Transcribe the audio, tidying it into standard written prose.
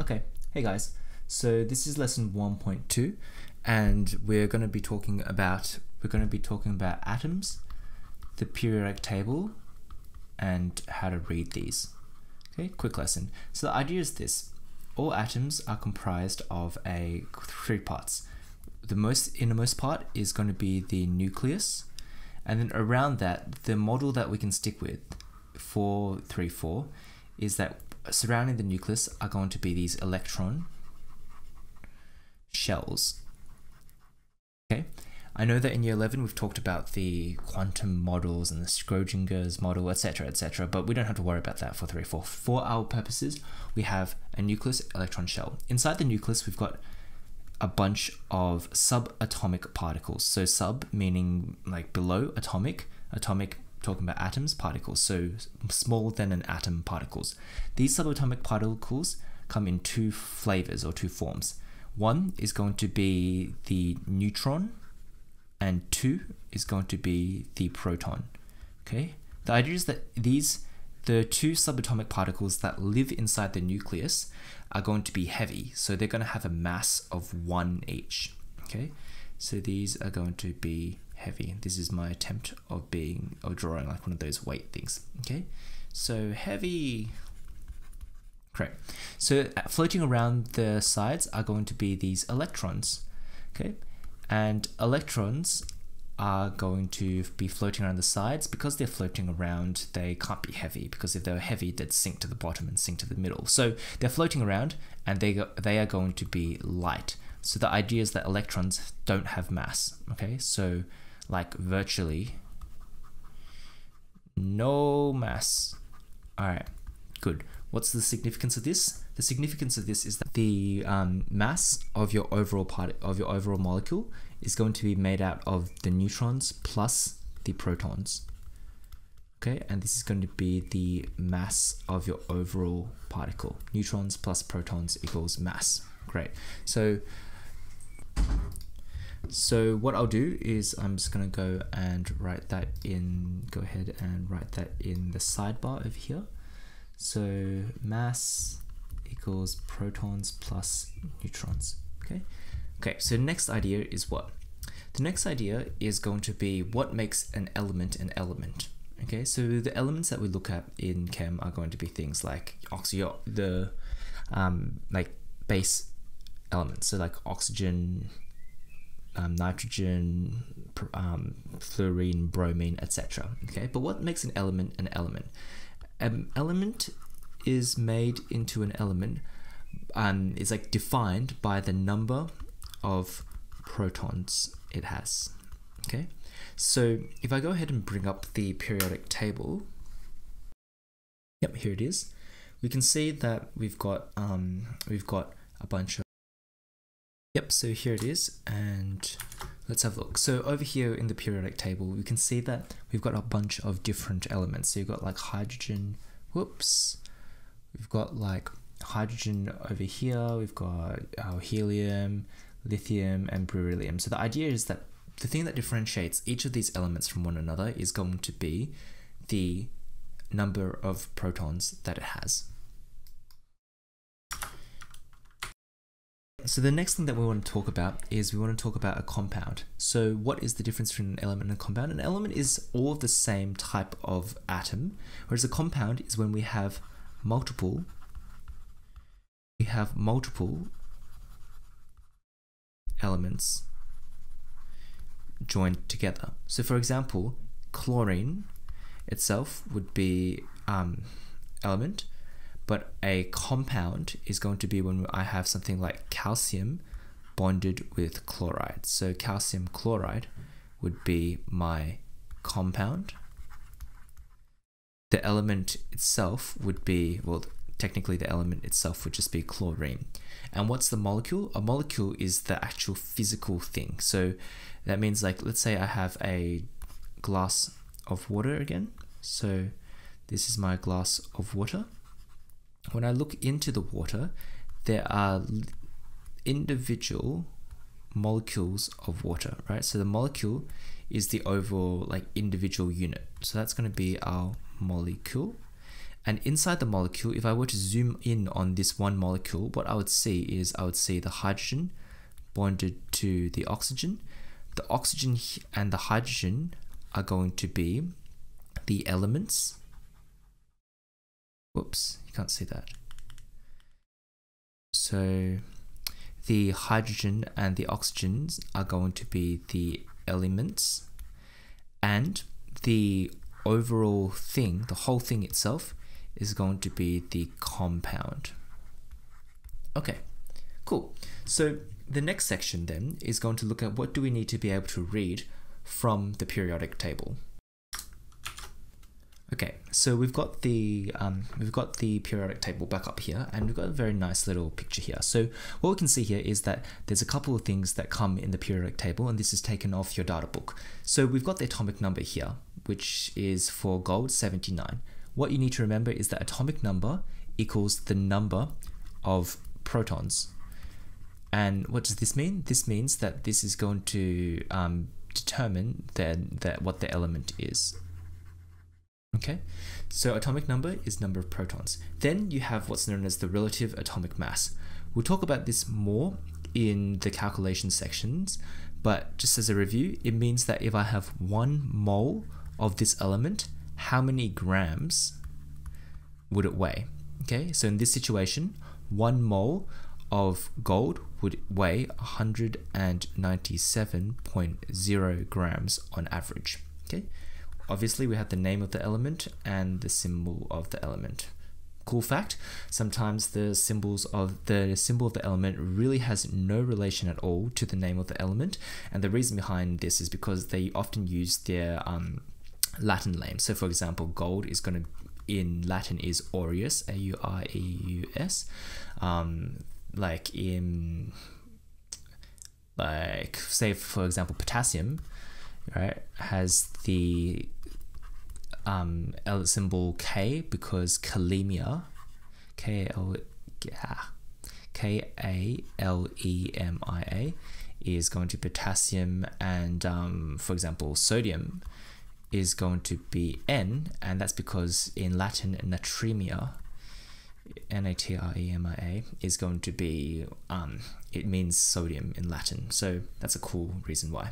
Okay, hey guys. So this is lesson 1.2 and we're going to be talking about atoms, the periodic table, and how to read these. Okay, quick lesson. So the idea is this. All atoms are comprised of three parts. The innermost part is going to be the nucleus, and then around that, the model that we can stick with, 434, is that surrounding the nucleus are going to be these electron shells. Okay, I know that in year 11 we've talked about the quantum models and the Schrödinger's model, etc., but we don't have to worry about that for 3-4. For our purposes, we have a nucleus electron shell. Inside the nucleus, we've got a bunch of subatomic particles. So sub meaning like below, atomic talking about atoms, particles, so smaller than an atom particles. These subatomic particles come in two flavors or two forms. One is going to be the neutron, and two is going to be the proton. Okay, the idea is that the two subatomic particles that live inside the nucleus are going to be heavy, so they're going to have a mass of 1 each. Okay, so these are going to be heavy. This is my attempt of drawing like one of those weight things. Okay, so heavy. Correct. So floating around the sides are going to be these electrons. Okay, and electrons are going to be floating around the sides. Because they're floating around, they can't be heavy, because if they were heavy, they'd sink to the bottom and sink to the middle. So they're floating around, and they are going to be light. So the idea is that electrons don't have mass. Okay, so like virtually no mass. All right, good. What's the significance of this? The significance of this is that the mass of your overall molecule is going to be made out of the neutrons plus the protons. Okay, and this is going to be the mass of your overall particle. Neutrons plus protons equals mass. Great. So what I'll do is I'm just going to go and write that in. Go ahead and write that in the sidebar over here. So mass equals protons plus neutrons. Okay, so the next idea is what? The next idea is going to be what makes an element an element. Okay, so the elements that we look at in chem are going to be things like like base elements, so like oxygen, nitrogen, fluorine, bromine, etc. Okay, but what makes an element an element? An element is made into an element is like defined by the number of protons it has. Okay, so if I go ahead and bring up the periodic table, yep, here it is. We can see that we've got a bunch of, yep, so here it is, and let's have a look. So over here in the periodic table, we can see that we've got a bunch of different elements. So you've got like hydrogen, we've got like hydrogen over here, we've got our helium, lithium, and beryllium. So the idea is that the thing that differentiates each of these elements from one another is going to be the number of protons that it has. So the next thing that we want to talk about is we want to talk about a compound. So what is the difference between an element and a compound? An element is all of the same type of atom, whereas a compound is when we have multiple elements joined together. So for example, chlorine itself would be element, but a compound is going to be when I have something like calcium bonded with chloride. So calcium chloride would be my compound. The element itself would be, well, technically the element itself would just be chlorine. And what's the molecule? A molecule is the actual physical thing. So that means, like, let's say I have a glass of water again. So this is my glass of water. When I look into the water, there are individual molecules of water, right? So the molecule is the overall like individual unit. So that's going to be our molecule. And inside the molecule, if I were to zoom in on this one molecule, what I would see is I would see the hydrogen bonded to the oxygen. The oxygen and the hydrogen are going to be the elements. Whoops, you can't see that. So the hydrogen and the oxygens are going to be the elements, and the overall thing, the whole thing itself, is going to be the compound. Okay, cool. So the next section then is going to look at what do we need to be able to read from the periodic table. Okay, so we've got the periodic table back up here, and we've got a very nice little picture here. So what we can see here is that there's a couple of things that come in the periodic table, and this is taken off your data book. So we've got the atomic number here, which is for gold 79. What you need to remember is that atomic number equals the number of protons. And what does this mean? This means that this is going to determine then what the element is. Okay, so atomic number is number of protons. Then you have what's known as the relative atomic mass. We'll talk about this more in the calculation sections, but just as a review, it means that if I have 1 mole of this element, how many grams would it weigh? Okay, so in this situation, 1 mole of gold would weigh 197.0 grams on average. Okay. Obviously, we have the name of the element and the symbol of the element. Cool fact, sometimes the symbol of the element really has no relation at all to the name of the element, and the reason behind this is because they often use their Latin name. So for example, gold is going to, in Latin, is aureus, A-U-R-E-U-S. Like say for example, potassium, right, has the symbol K because kalemia, K-A-L-E-M-I-A, is going to potassium, and for example, sodium is going to be N, and that's because in Latin, natremia, N-A-T-R-E-M-I-A, is going to be, it means sodium in Latin. So that's a cool reason why.